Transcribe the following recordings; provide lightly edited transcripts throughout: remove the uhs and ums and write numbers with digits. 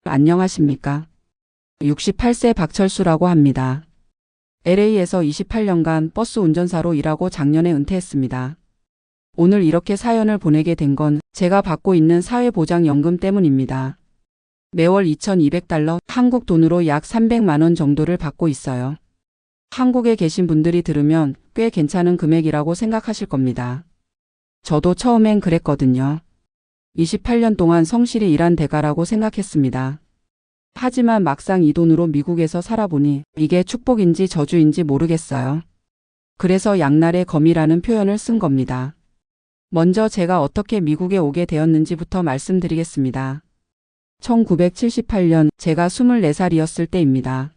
안녕하십니까. 68세 박철수라고 합니다. LA에서 28년간 버스 운전사로 일하고 작년에 은퇴했습니다. 오늘 이렇게 사연을 보내게 된 건 제가 받고 있는 사회보장연금 때문입니다. 매월 $2,200, 한국 돈으로 약 300만 원 정도를 받고 있어요. 한국에 계신 분들이 들으면 꽤 괜찮은 금액이라고 생각하실 겁니다. 저도 처음엔 그랬거든요. 28년 동안 성실히 일한 대가라고 생각했습니다. 하지만 막상 이 돈으로 미국에서 살아보니 이게 축복인지 저주인지 모르겠어요. 그래서 양날의 검이라는 표현을 쓴 겁니다. 먼저 제가 어떻게 미국에 오게 되었는지부터 말씀드리겠습니다. 1978년 제가 24살이었을 때입니다.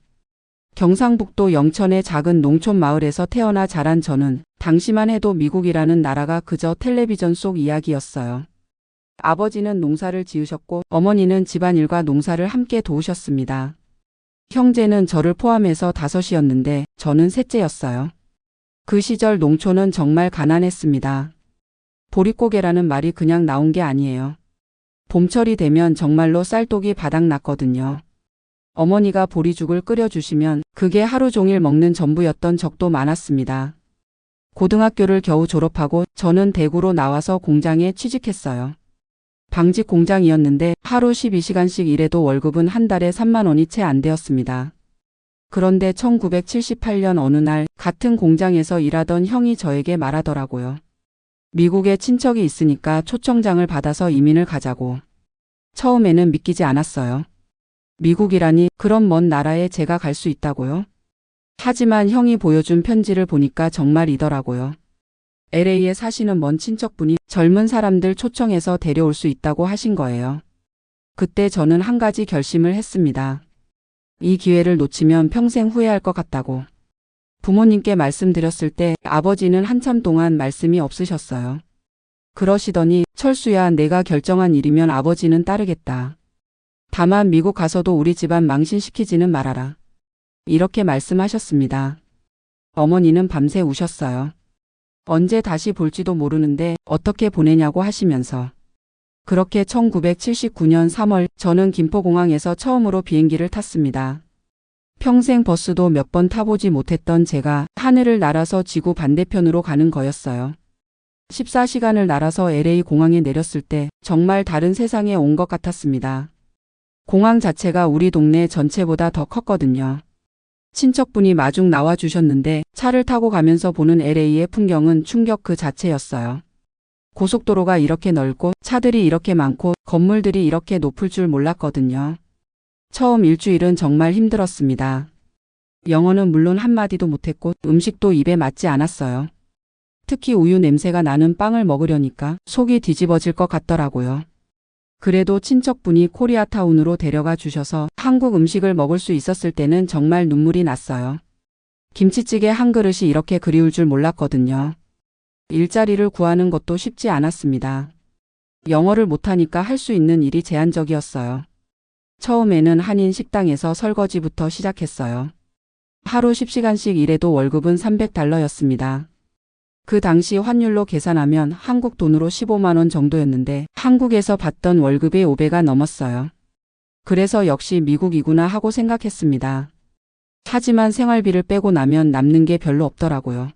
경상북도 영천의 작은 농촌 마을에서 태어나 자란 저는 당시만 해도 미국이라는 나라가 그저 텔레비전 속 이야기였어요. 아버지는 농사를 지으셨고 어머니는 집안일과 농사를 함께 도우셨습니다. 형제는 저를 포함해서 5이었는데 저는 셋째였어요. 그 시절 농촌은 정말 가난했습니다. 보릿고개라는 말이 그냥 나온 게 아니에요. 봄철이 되면 정말로 쌀독이 바닥났거든요. 어머니가 보리죽을 끓여주시면 그게 하루 종일 먹는 전부였던 적도 많았습니다. 고등학교를 겨우 졸업하고 저는 대구로 나와서 공장에 취직했어요. 방직 공장이었는데 하루 12시간씩 일해도 월급은 한 달에 3만 원이 채 안 되었습니다. 그런데 1978년 어느 날 같은 공장에서 일하던 형이 저에게 말하더라고요. 미국에 친척이 있으니까 초청장을 받아서 이민을 가자고. 처음에는 믿기지 않았어요. 미국이라니 그런 먼 나라에 제가 갈 수 있다고요? 하지만 형이 보여준 편지를 보니까 정말이더라고요. LA에 사시는 먼 친척분이 젊은 사람들 초청해서 데려올 수 있다고 하신 거예요. 그때 저는 한 가지 결심을 했습니다. 이 기회를 놓치면 평생 후회할 것 같다고. 부모님께 말씀드렸을 때 아버지는 한참 동안 말씀이 없으셨어요. 그러시더니 철수야, 내가 결정한 일이면 아버지는 따르겠다. 다만 미국 가서도 우리 집안 망신시키지는 말아라. 이렇게 말씀하셨습니다. 어머니는 밤새 우셨어요. 언제 다시 볼지도 모르는데 어떻게 보내냐고 하시면서. 그렇게 1979년 3월 저는 김포공항에서 처음으로 비행기를 탔습니다. 평생 버스도 몇 번 타보지 못했던 제가 하늘을 날아서 지구 반대편으로 가는 거였어요. 14시간을 날아서 LA 공항에 내렸을 때 정말 다른 세상에 온 것 같았습니다. 공항 자체가 우리 동네 전체보다 더 컸거든요. 친척분이 마중 나와주셨는데 차를 타고 가면서 보는 LA의 풍경은 충격 그 자체였어요. 고속도로가 이렇게 넓고 차들이 이렇게 많고 건물들이 이렇게 높을 줄 몰랐거든요. 처음 일주일은 정말 힘들었습니다. 영어는 물론 한마디도 못했고 음식도 입에 맞지 않았어요. 특히 우유 냄새가 나는 빵을 먹으려니까 속이 뒤집어질 것 같더라고요. 그래도 친척분이 코리아타운으로 데려가 주셔서 한국 음식을 먹을 수 있었을 때는 정말 눈물이 났어요. 김치찌개 한 그릇이 이렇게 그리울 줄 몰랐거든요. 일자리를 구하는 것도 쉽지 않았습니다. 영어를 못하니까 할 수 있는 일이 제한적이었어요. 처음에는 한인 식당에서 설거지부터 시작했어요. 하루 10시간씩 일해도 월급은 $300였습니다. 그 당시 환율로 계산하면 한국 돈으로 15만 원 정도였는데 한국에서 받던 월급의 5배가 넘었어요. 그래서 역시 미국이구나 하고 생각했습니다. 하지만 생활비를 빼고 나면 남는 게 별로 없더라고요.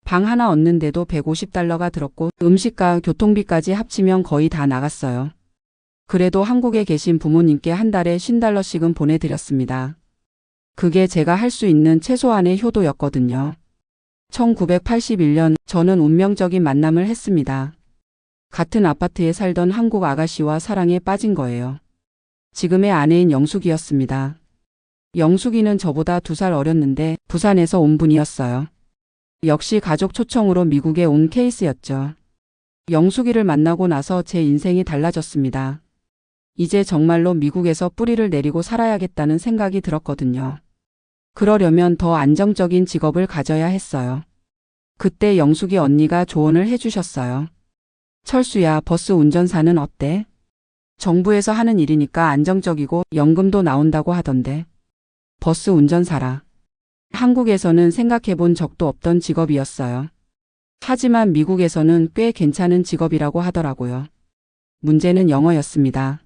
방 하나 얻는데도 $150가 들었고 음식과 교통비까지 합치면 거의 다 나갔어요. 그래도 한국에 계신 부모님께 한 달에 $50씩은 보내드렸습니다. 그게 제가 할 수 있는 최소한의 효도였거든요. 1981년 저는 운명적인 만남을 했습니다. 같은 아파트에 살던 한국 아가씨와 사랑에 빠진 거예요. 지금의 아내인 영숙이었습니다. 영숙이는 저보다 2살 어렸는데 부산에서 온 분이었어요. 역시 가족 초청으로 미국에 온 케이스였죠. 영숙이를 만나고 나서 제 인생이 달라졌습니다. 이제 정말로 미국에서 뿌리를 내리고 살아야겠다는 생각이 들었거든요. 그러려면 더 안정적인 직업을 가져야 했어요. 그때 영숙이 언니가 조언을 해주셨어요. 철수야, 버스 운전사는 어때? 정부에서 하는 일이니까 안정적이고 연금도 나온다고 하던데. 버스 운전사라. 한국에서는 생각해본 적도 없던 직업이었어요. 하지만 미국에서는 꽤 괜찮은 직업이라고 하더라고요. 문제는 영어였습니다.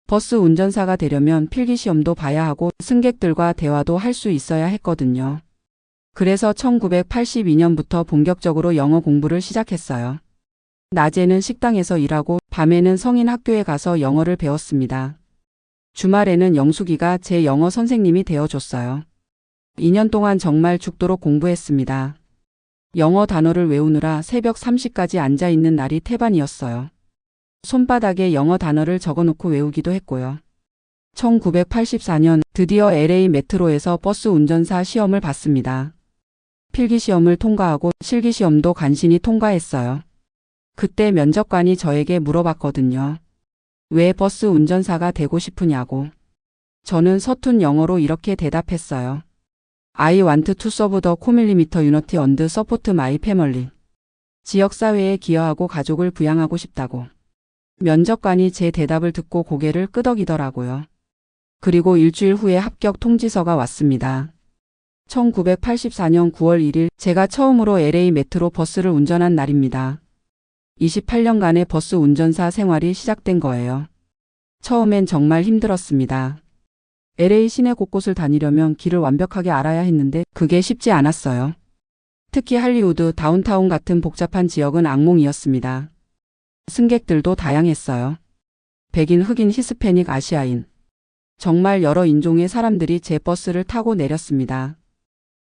버스 운전사가 되려면 필기시험도 봐야 하고 승객들과 대화도 할 수 있어야 했거든요. 그래서 1982년부터 본격적으로 영어 공부를 시작했어요. 낮에는 식당에서 일하고 밤에는 성인 학교에 가서 영어를 배웠습니다. 주말에는 영숙이가 제 영어 선생님이 되어줬어요. 2년 동안 정말 죽도록 공부했습니다. 영어 단어를 외우느라 새벽 3시까지 앉아있는 날이 태반이었어요. 손바닥에 영어 단어를 적어놓고 외우기도 했고요. 1984년 드디어 LA 메트로에서 버스 운전사 시험을 봤습니다. 필기시험을 통과하고 실기시험도 간신히 통과했어요. 그때 면접관이 저에게 물어봤거든요. 왜 버스 운전사가 되고 싶으냐고. 저는 서툰 영어로 이렇게 대답했어요. I want to serve the community unity and support my family. 지역사회에 기여하고 가족을 부양하고 싶다고. 면접관이 제 대답을 듣고 고개를 끄덕이더라고요. 그리고 일주일 후에 합격 통지서가 왔습니다. 1984년 9월 1일 제가 처음으로 LA 메트로 버스를 운전한 날입니다. 28년간의 버스 운전사 생활이 시작된 거예요. 처음엔 정말 힘들었습니다. LA 시내 곳곳을 다니려면 길을 완벽하게 알아야 했는데 그게 쉽지 않았어요. 특히 할리우드, 다운타운 같은 복잡한 지역은 악몽이었습니다. 승객들도 다양했어요. 백인, 흑인, 히스패닉, 아시아인. 정말 여러 인종의 사람들이 제 버스를 타고 내렸습니다.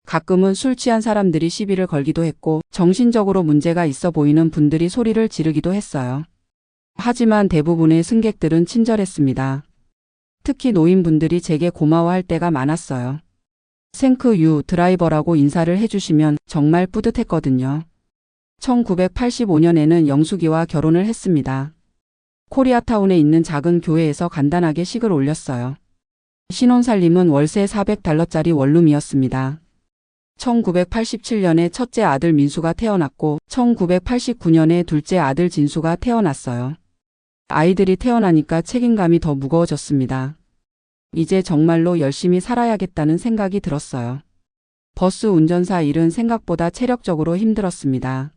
가끔은 술 취한 사람들이 시비를 걸기도 했고 정신적으로 문제가 있어 보이는 분들이 소리를 지르기도 했어요. 하지만 대부분의 승객들은 친절했습니다. 특히 노인분들이 제게 고마워할 때가 많았어요. 생크 유 드라이버라고 인사를 해주시면 정말 뿌듯했거든요. 1985년에는 영숙이와 결혼을 했습니다. 코리아타운에 있는 작은 교회에서 간단하게 식을 올렸어요. 신혼살림은 월세 $400짜리 원룸이었습니다. 1987년에 첫째 아들 민수가 태어났고 1989년에 둘째 아들 진수가 태어났어요. 아이들이 태어나니까 책임감이 더 무거워졌습니다. 이제 정말로 열심히 살아야겠다는 생각이 들었어요. 버스 운전사 일은 생각보다 체력적으로 힘들었습니다.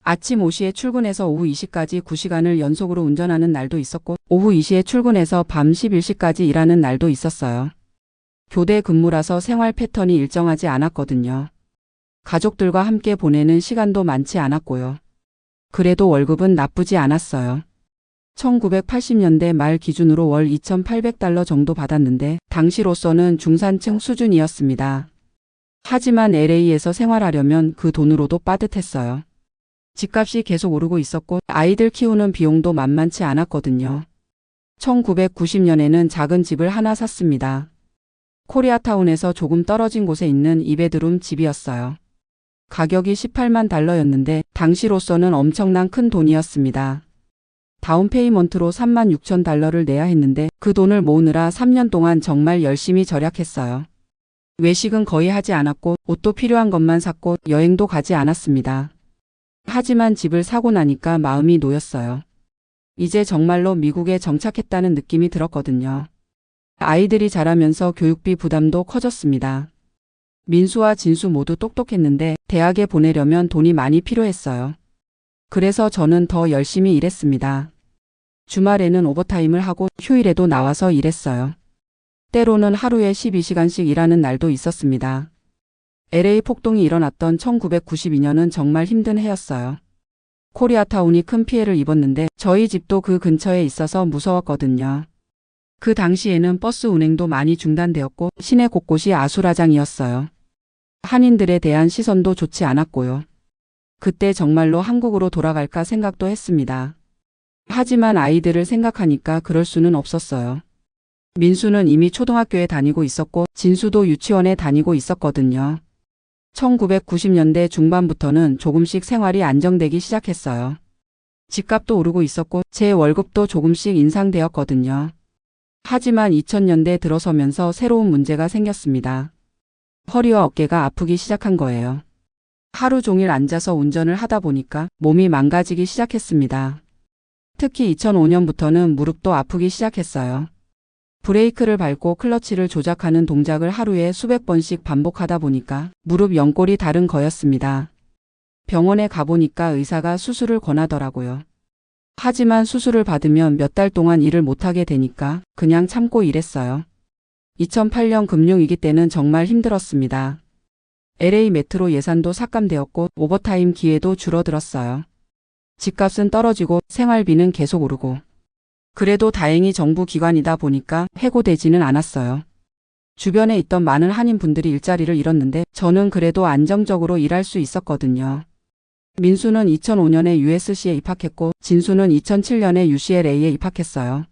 아침 5시에 출근해서 오후 2시까지 9시간을 연속으로 운전하는 날도 있었고 오후 2시에 출근해서 밤 11시까지 일하는 날도 있었어요. 교대 근무라서 생활 패턴이 일정하지 않았거든요. 가족들과 함께 보내는 시간도 많지 않았고요. 그래도 월급은 나쁘지 않았어요. 1980년대 말 기준으로 월 $2,800 정도 받았는데 당시로서는 중산층 수준이었습니다. 하지만 LA에서 생활하려면 그 돈으로도 빠듯했어요. 집값이 계속 오르고 있었고 아이들 키우는 비용도 만만치 않았거든요. 1990년에는 작은 집을 하나 샀습니다. 코리아타운에서 조금 떨어진 곳에 있는 2베드룸 집이었어요. 가격이 $18만 당시로서는 엄청난 큰 돈이었습니다. 다운페이먼트로 $36,000를 내야 했는데 그 돈을 모으느라 3년 동안 정말 열심히 절약했어요. 외식은 거의 하지 않았고 옷도 필요한 것만 샀고 여행도 가지 않았습니다. 하지만 집을 사고 나니까 마음이 놓였어요. 이제 정말로 미국에 정착했다는 느낌이 들었거든요. 아이들이 자라면서 교육비 부담도 커졌습니다. 민수와 진수 모두 똑똑했는데 대학에 보내려면 돈이 많이 필요했어요. 그래서 저는 더 열심히 일했습니다. 주말에는 오버타임을 하고 휴일에도 나와서 일했어요. 때로는 하루에 12시간씩 일하는 날도 있었습니다. LA 폭동이 일어났던 1992년은 정말 힘든 해였어요. 코리아타운이 큰 피해를 입었는데 저희 집도 그 근처에 있어서 무서웠거든요. 그 당시에는 버스 운행도 많이 중단되었고 시내 곳곳이 아수라장이었어요. 한인들에 대한 시선도 좋지 않았고요. 그때 정말로 한국으로 돌아갈까 생각도 했습니다. 하지만 아이들을 생각하니까 그럴 수는 없었어요. 민수는 이미 초등학교에 다니고 있었고 진수도 유치원에 다니고 있었거든요. 1990년대 중반부터는 조금씩 생활이 안정되기 시작했어요. 집값도 오르고 있었고 제 월급도 조금씩 인상되었거든요. 하지만 2000년대 들어서면서 새로운 문제가 생겼습니다. 허리와 어깨가 아프기 시작한 거예요. 하루 종일 앉아서 운전을 하다 보니까 몸이 망가지기 시작했습니다. 특히 2005년부터는 무릎도 아프기 시작했어요. 브레이크를 밟고 클러치를 조작하는 동작을 하루에 수백 번씩 반복하다 보니까 무릎 연골이 다른 거였습니다. 병원에 가보니까 의사가 수술을 권하더라고요. 하지만 수술을 받으면 몇 달 동안 일을 못하게 되니까 그냥 참고 일했어요. 2008년 금융위기 때는 정말 힘들었습니다. LA 메트로 예산도 삭감되었고 오버타임 기회도 줄어들었어요. 집값은 떨어지고 생활비는 계속 오르고. 그래도 다행히 정부 기관이다 보니까 해고되지는 않았어요. 주변에 있던 많은 한인분들이 일자리를 잃었는데 저는 그래도 안정적으로 일할 수 있었거든요. 민수는 2005년에 USC에 입학했고 진수는 2007년에 UCLA에 입학했어요.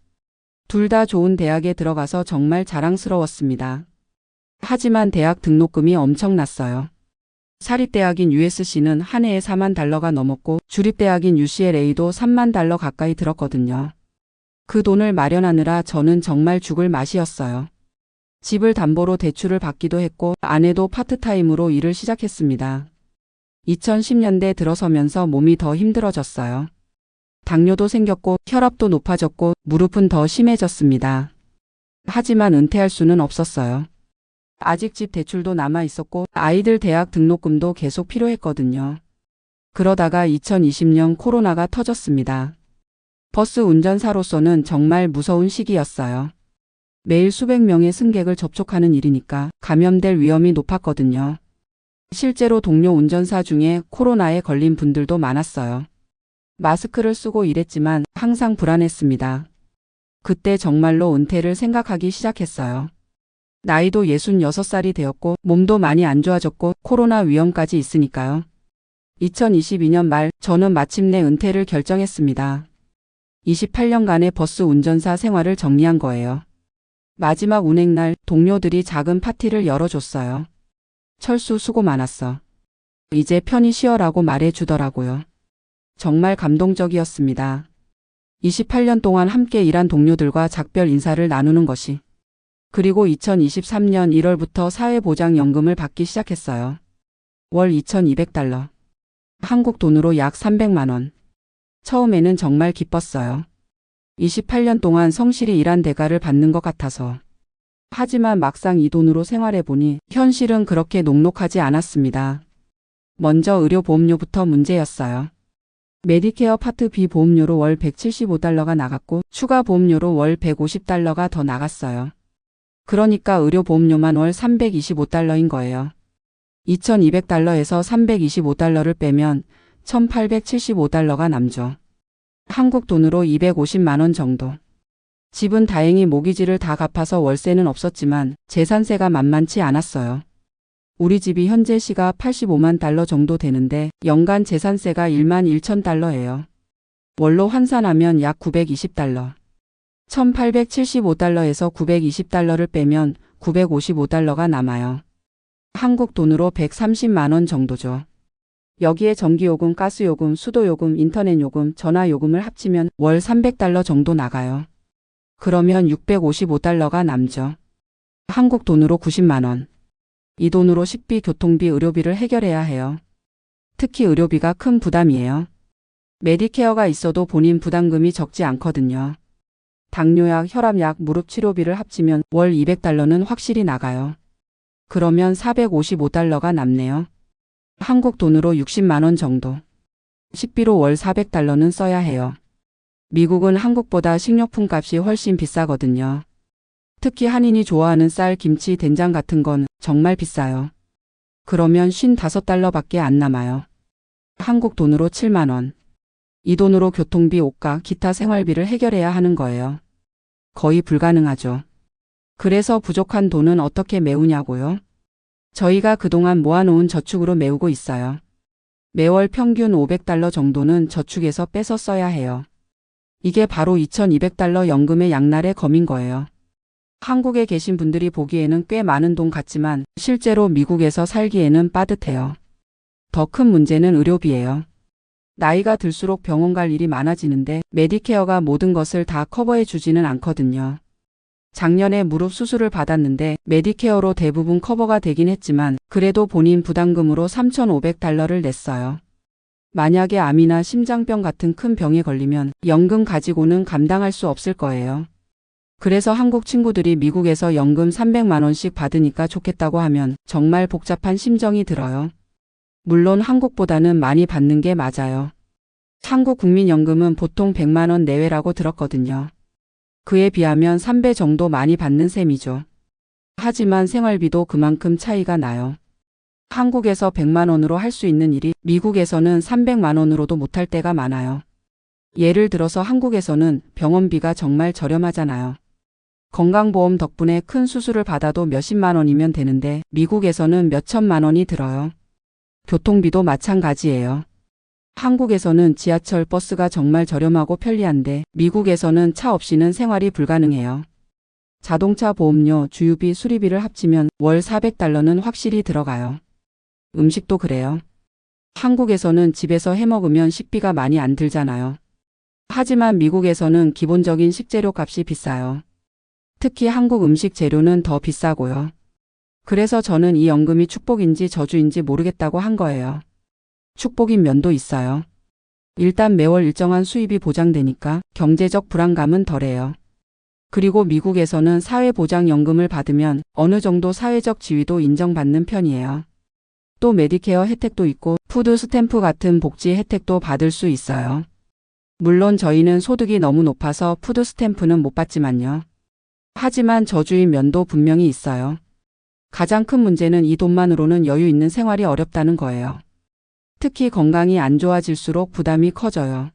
둘 다 좋은 대학에 들어가서 정말 자랑스러웠습니다. 하지만 대학 등록금이 엄청났어요. 사립대학인 USC는 한 해에 $40,000가 넘었고 주립대학인 UCLA도 $30,000 가까이 들었거든요. 그 돈을 마련하느라 저는 정말 죽을 맛이었어요. 집을 담보로 대출을 받기도 했고 아내도 파트타임으로 일을 시작했습니다. 2010년대 들어서면서 몸이 더 힘들어졌어요. 당뇨도 생겼고 혈압도 높아졌고 무릎은 더 심해졌습니다. 하지만 은퇴할 수는 없었어요. 아직 집 대출도 남아 있었고 아이들 대학 등록금도 계속 필요했거든요. 그러다가 2020년 코로나가 터졌습니다. 버스 운전사로서는 정말 무서운 시기였어요. 매일 수백 명의 승객을 접촉하는 일이니까 감염될 위험이 높았거든요. 실제로 동료 운전사 중에 코로나에 걸린 분들도 많았어요. 마스크를 쓰고 일했지만 항상 불안했습니다. 그때 정말로 은퇴를 생각하기 시작했어요. 나이도 66살이 되었고 몸도 많이 안 좋아졌고 코로나 위험까지 있으니까요. 2022년 말 저는 마침내 은퇴를 결정했습니다. 28년간의 버스 운전사 생활을 정리한 거예요. 마지막 운행날 동료들이 작은 파티를 열어줬어요. 철수 수고 많았어. 이제 편히 쉬어라고 말해주더라고요. 정말 감동적이었습니다. 28년 동안 함께 일한 동료들과 작별 인사를 나누는 것이. 그리고 2023년 1월부터 사회보장연금을 받기 시작했어요. 월 $2,200. 한국 돈으로 약 300만 원. 처음에는 정말 기뻤어요. 28년 동안 성실히 일한 대가를 받는 것 같아서. 하지만 막상 이 돈으로 생활해보니 현실은 그렇게 녹록하지 않았습니다. 먼저 의료보험료부터 문제였어요. 메디케어 파트 B 보험료로 월 $175가 나갔고 추가 보험료로 월 $150가 더 나갔어요. 그러니까 의료보험료만 월 $325인 거예요. $2,200에서 $325를 빼면 $1,875가 남죠. 한국 돈으로 250만 원 정도. 집은 다행히 모기지를 다 갚아서 월세는 없었지만 재산세가 만만치 않았어요. 우리 집이 현재 시가 $85만 정도 되는데 연간 재산세가 $11,000예요. 월로 환산하면 약 $920. $1,875에서 $920를 빼면 $955가 남아요. 한국 돈으로 130만 원 정도죠. 여기에 전기요금, 가스요금, 수도요금, 인터넷요금, 전화요금을 합치면 월 $300 정도 나가요. 그러면 $655가 남죠. 한국 돈으로 90만 원. 이 돈으로 식비, 교통비, 의료비를 해결해야 해요. 특히 의료비가 큰 부담이에요. 메디케어가 있어도 본인 부담금이 적지 않거든요. 당뇨약, 혈압약, 무릎 치료비를 합치면 월 $200는 확실히 나가요. 그러면 $455가 남네요. 한국 돈으로 60만 원 정도. 식비로 월 $400는 써야 해요. 미국은 한국보다 식료품 값이 훨씬 비싸거든요. 특히 한인이 좋아하는 쌀, 김치, 된장 같은 건 정말 비싸요. 그러면 $55밖에 안 남아요. 한국 돈으로 7만 원. 이 돈으로 교통비, 옷가, 기타 생활비를 해결해야 하는 거예요. 거의 불가능하죠. 그래서 부족한 돈은 어떻게 메우냐고요? 저희가 그동안 모아놓은 저축으로 메우고 있어요. 매월 평균 $500 정도는 저축에서 빼서 써야 해요. 이게 바로 $2,200 연금의 양날의 검인 거예요. 한국에 계신 분들이 보기에는 꽤 많은 돈 같지만 실제로 미국에서 살기에는 빠듯해요. 더 큰 문제는 의료비예요. 나이가 들수록 병원 갈 일이 많아지는데 메디케어가 모든 것을 다 커버해 주지는 않거든요. 작년에 무릎 수술을 받았는데 메디케어로 대부분 커버가 되긴 했지만 그래도 본인 부담금으로 $3,500를 냈어요. 만약에 암이나 심장병 같은 큰 병에 걸리면 연금 가지고는 감당할 수 없을 거예요. 그래서 한국 친구들이 미국에서 연금 300만 원씩 받으니까 좋겠다고 하면 정말 복잡한 심정이 들어요. 물론 한국보다는 많이 받는 게 맞아요. 한국 국민연금은 보통 100만 원 내외라고 들었거든요. 그에 비하면 3배 정도 많이 받는 셈이죠. 하지만 생활비도 그만큼 차이가 나요. 한국에서 100만 원으로 할 수 있는 일이 미국에서는 300만 원으로도 못할 때가 많아요. 예를 들어서 한국에서는 병원비가 정말 저렴하잖아요. 건강보험 덕분에 큰 수술을 받아도 몇십만 원이면 되는데 미국에서는 몇천만 원이 들어요. 교통비도 마찬가지예요. 한국에서는 지하철 버스가 정말 저렴하고 편리한데 미국에서는 차 없이는 생활이 불가능해요. 자동차 보험료, 주유비, 수리비를 합치면 월 400달러는 확실히 들어가요. 음식도 그래요. 한국에서는 집에서 해먹으면 식비가 많이 안 들잖아요. 하지만 미국에서는 기본적인 식재료 값이 비싸요. 특히 한국 음식 재료는 더 비싸고요. 그래서 저는 이 연금이 축복인지 저주인지 모르겠다고 한 거예요. 축복인 면도 있어요. 일단 매월 일정한 수입이 보장되니까 경제적 불안감은 덜해요. 그리고 미국에서는 사회보장연금을 받으면 어느 정도 사회적 지위도 인정받는 편이에요. 또 메디케어 혜택도 있고 푸드 스탬프 같은 복지 혜택도 받을 수 있어요. 물론 저희는 소득이 너무 높아서 푸드 스탬프는 못 받지만요. 하지만 저주인 면도 분명히 있어요. 가장 큰 문제는 이 돈만으로는 여유 있는 생활이 어렵다는 거예요. 특히 건강이 안 좋아질수록 부담이 커져요.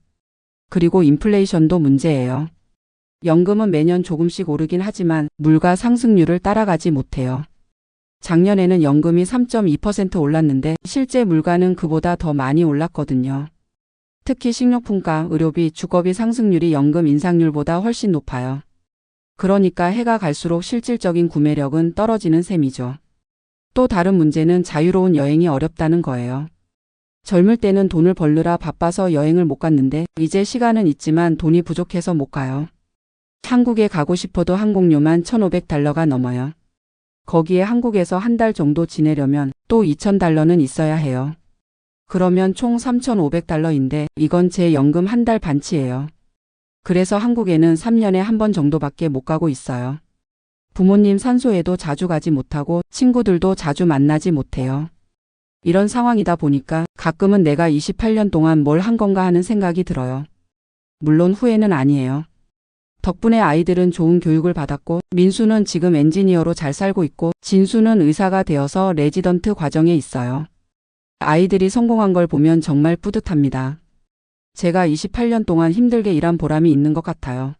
그리고 인플레이션도 문제예요. 연금은 매년 조금씩 오르긴 하지만 물가 상승률을 따라가지 못해요. 작년에는 연금이 3.2% 올랐는데 실제 물가는 그보다 더 많이 올랐거든요. 특히 식료품가, 의료비, 주거비 상승률이 연금 인상률보다 훨씬 높아요. 그러니까 해가 갈수록 실질적인 구매력은 떨어지는 셈이죠. 또 다른 문제는 자유로운 여행이 어렵다는 거예요. 젊을 때는 돈을 벌느라 바빠서 여행을 못 갔는데 이제 시간은 있지만 돈이 부족해서 못 가요. 한국에 가고 싶어도 항공료만 1,500달러가 넘어요. 거기에 한국에서 한 달 정도 지내려면 또 2,000달러는 있어야 해요. 그러면 총 3,500달러인데 이건 제 연금 한 달 반치예요. 그래서 한국에는 3년에 한 번 정도밖에 못 가고 있어요. 부모님 산소에도 자주 가지 못하고 친구들도 자주 만나지 못해요. 이런 상황이다 보니까 가끔은 내가 28년 동안 뭘 한 건가 하는 생각이 들어요. 물론 후회는 아니에요. 덕분에 아이들은 좋은 교육을 받았고 민수는 지금 엔지니어로 잘 살고 있고 진수는 의사가 되어서 레지던트 과정에 있어요. 아이들이 성공한 걸 보면 정말 뿌듯합니다. 제가 28년 동안 힘들게 일한 보람이 있는 것 같아요.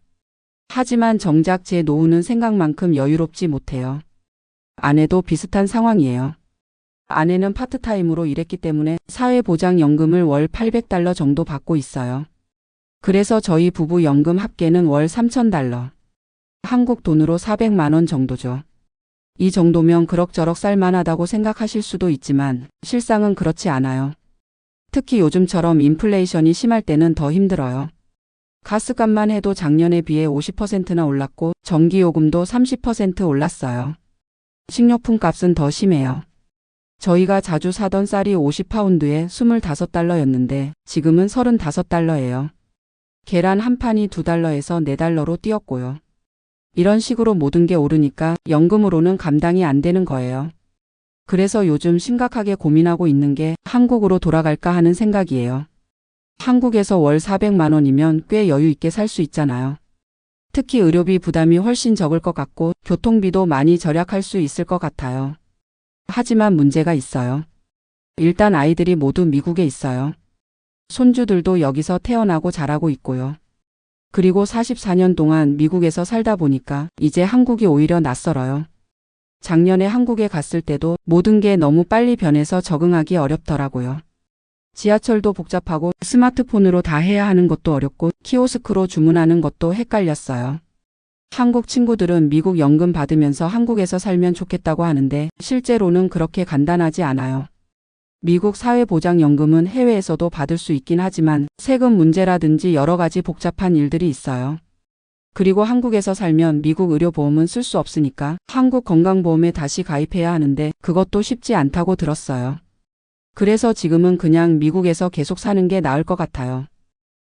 하지만 정작 제 노후는 생각만큼 여유롭지 못해요. 아내도 비슷한 상황이에요. 아내는 파트타임으로 일했기 때문에 사회보장연금을 월 800달러 정도 받고 있어요. 그래서 저희 부부 연금 합계는 월 3,000달러. 한국 돈으로 400만 원 정도죠. 이 정도면 그럭저럭 살만하다고 생각하실 수도 있지만 실상은 그렇지 않아요. 특히 요즘처럼 인플레이션이 심할 때는 더 힘들어요. 가스값만 해도 작년에 비해 50%나 올랐고 전기요금도 30% 올랐어요. 식료품 값은 더 심해요. 저희가 자주 사던 쌀이 50파운드에 25달러였는데 지금은 35달러예요. 계란 한 판이 2달러에서 4달러로 뛰었고요. 이런 식으로 모든 게 오르니까 연금으로는 감당이 안 되는 거예요. 그래서 요즘 심각하게 고민하고 있는 게 한국으로 돌아갈까 하는 생각이에요. 한국에서 월 400만 원이면 꽤 여유 있게 살 수 있잖아요. 특히 의료비 부담이 훨씬 적을 것 같고 교통비도 많이 절약할 수 있을 것 같아요. 하지만 문제가 있어요. 일단 아이들이 모두 미국에 있어요. 손주들도 여기서 태어나고 자라고 있고요. 그리고 44년 동안 미국에서 살다 보니까 이제 한국이 오히려 낯설어요. 작년에 한국에 갔을 때도 모든 게 너무 빨리 변해서 적응하기 어렵더라고요. 지하철도 복잡하고 스마트폰으로 다 해야 하는 것도 어렵고 키오스크로 주문하는 것도 헷갈렸어요. 한국 친구들은 미국 연금 받으면서 한국에서 살면 좋겠다고 하는데 실제로는 그렇게 간단하지 않아요. 미국 사회보장연금은 해외에서도 받을 수 있긴 하지만 세금 문제라든지 여러 가지 복잡한 일들이 있어요. 그리고 한국에서 살면 미국 의료보험은 쓸 수 없으니까 한국 건강보험에 다시 가입해야 하는데 그것도 쉽지 않다고 들었어요. 그래서 지금은 그냥 미국에서 계속 사는 게 나을 것 같아요.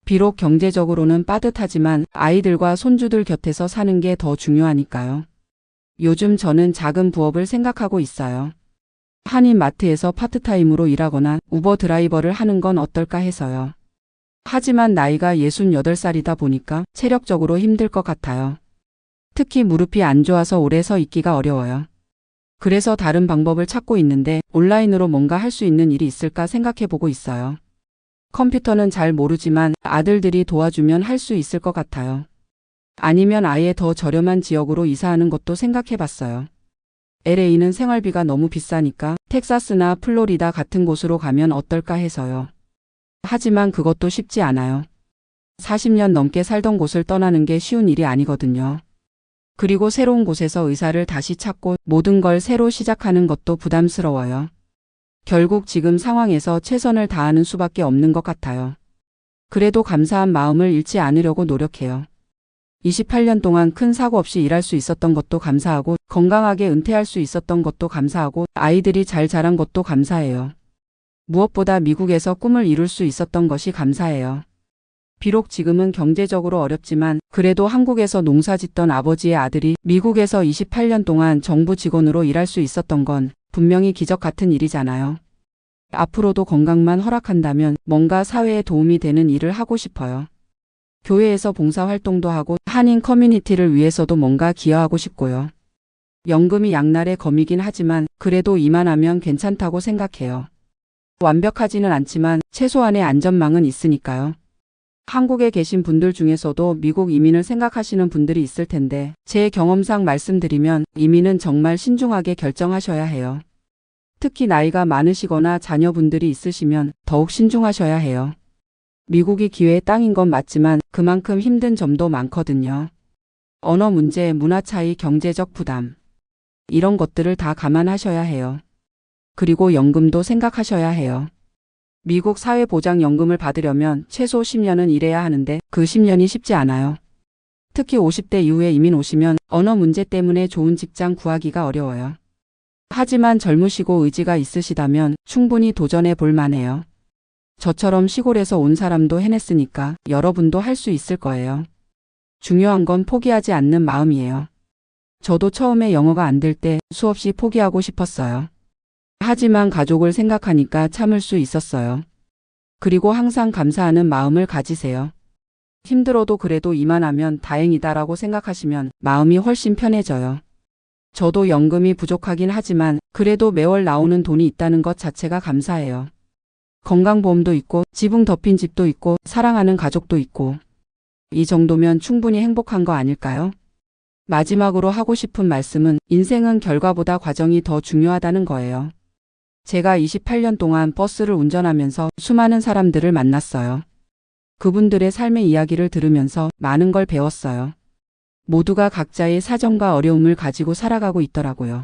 비록 경제적으로는 빠듯하지만 아이들과 손주들 곁에서 사는 게 더 중요하니까요. 요즘 저는 작은 부업을 생각하고 있어요. 한인 마트에서 파트타임으로 일하거나 우버 드라이버를 하는 건 어떨까 해서요. 하지만 나이가 68살이다 보니까 체력적으로 힘들 것 같아요. 특히 무릎이 안 좋아서 오래 서 있기가 어려워요. 그래서 다른 방법을 찾고 있는데 온라인으로 뭔가 할 수 있는 일이 있을까 생각해 보고 있어요. 컴퓨터는 잘 모르지만 아들들이 도와주면 할 수 있을 것 같아요. 아니면 아예 더 저렴한 지역으로 이사하는 것도 생각해 봤어요. LA는 생활비가 너무 비싸니까 텍사스나 플로리다 같은 곳으로 가면 어떨까 해서요. 하지만 그것도 쉽지 않아요. 40년 넘게 살던 곳을 떠나는 게 쉬운 일이 아니거든요. 그리고 새로운 곳에서 의사를 다시 찾고 모든 걸 새로 시작하는 것도 부담스러워요. 결국 지금 상황에서 최선을 다하는 수밖에 없는 것 같아요. 그래도 감사한 마음을 잃지 않으려고 노력해요. 28년 동안 큰 사고 없이 일할 수 있었던 것도 감사하고 건강하게 은퇴할 수 있었던 것도 감사하고 아이들이 잘 자란 것도 감사해요. 무엇보다 미국에서 꿈을 이룰 수 있었던 것이 감사해요. 비록 지금은 경제적으로 어렵지만 그래도 한국에서 농사짓던 아버지의 아들이 미국에서 28년 동안 정부 직원으로 일할 수 있었던 건 분명히 기적 같은 일이잖아요. 앞으로도 건강만 허락한다면 뭔가 사회에 도움이 되는 일을 하고 싶어요. 교회에서 봉사활동도 하고 한인 커뮤니티를 위해서도 뭔가 기여하고 싶고요. 연금이 양날의 검이긴 하지만 그래도 이만하면 괜찮다고 생각해요. 완벽하지는 않지만 최소한의 안전망은 있으니까요. 한국에 계신 분들 중에서도 미국 이민을 생각하시는 분들이 있을 텐데 제 경험상 말씀드리면 이민은 정말 신중하게 결정하셔야 해요. 특히 나이가 많으시거나 자녀분들이 있으시면 더욱 신중하셔야 해요. 미국이 기회의 땅인 건 맞지만 그만큼 힘든 점도 많거든요. 언어 문제, 문화 차이, 경제적 부담. 이런 것들을 다 감안하셔야 해요. 그리고 연금도 생각하셔야 해요. 미국 사회보장연금을 받으려면 최소 10년은 일해야 하는데 그 10년이 쉽지 않아요. 특히 50대 이후에 이민 오시면 언어 문제 때문에 좋은 직장 구하기가 어려워요. 하지만 젊으시고 의지가 있으시다면 충분히 도전해 볼 만해요. 저처럼 시골에서 온 사람도 해냈으니까 여러분도 할 수 있을 거예요. 중요한 건 포기하지 않는 마음이에요. 저도 처음에 영어가 안 될 때 수없이 포기하고 싶었어요. 하지만 가족을 생각하니까 참을 수 있었어요. 그리고 항상 감사하는 마음을 가지세요. 힘들어도 그래도 이만하면 다행이다라고 생각하시면 마음이 훨씬 편해져요. 저도 연금이 부족하긴 하지만 그래도 매월 나오는 돈이 있다는 것 자체가 감사해요. 건강보험도 있고 지붕 덮인 집도 있고 사랑하는 가족도 있고 이 정도면 충분히 행복한 거 아닐까요? 마지막으로 하고 싶은 말씀은 인생은 결과보다 과정이 더 중요하다는 거예요. 제가 28년 동안 버스를 운전하면서 수많은 사람들을 만났어요. 그분들의 삶의 이야기를 들으면서 많은 걸 배웠어요. 모두가 각자의 사정과 어려움을 가지고 살아가고 있더라고요.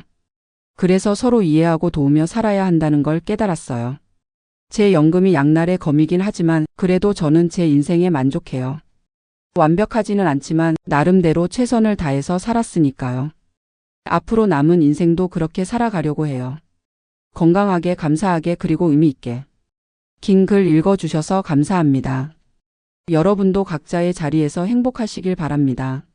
그래서 서로 이해하고 도우며 살아야 한다는 걸 깨달았어요. 제 연금이 양날의 검이긴 하지만 그래도 저는 제 인생에 만족해요. 완벽하지는 않지만 나름대로 최선을 다해서 살았으니까요. 앞으로 남은 인생도 그렇게 살아가려고 해요. 건강하게, 감사하게, 그리고 의미 있게. 긴 글 읽어주셔서 감사합니다. 여러분도 각자의 자리에서 행복하시길 바랍니다.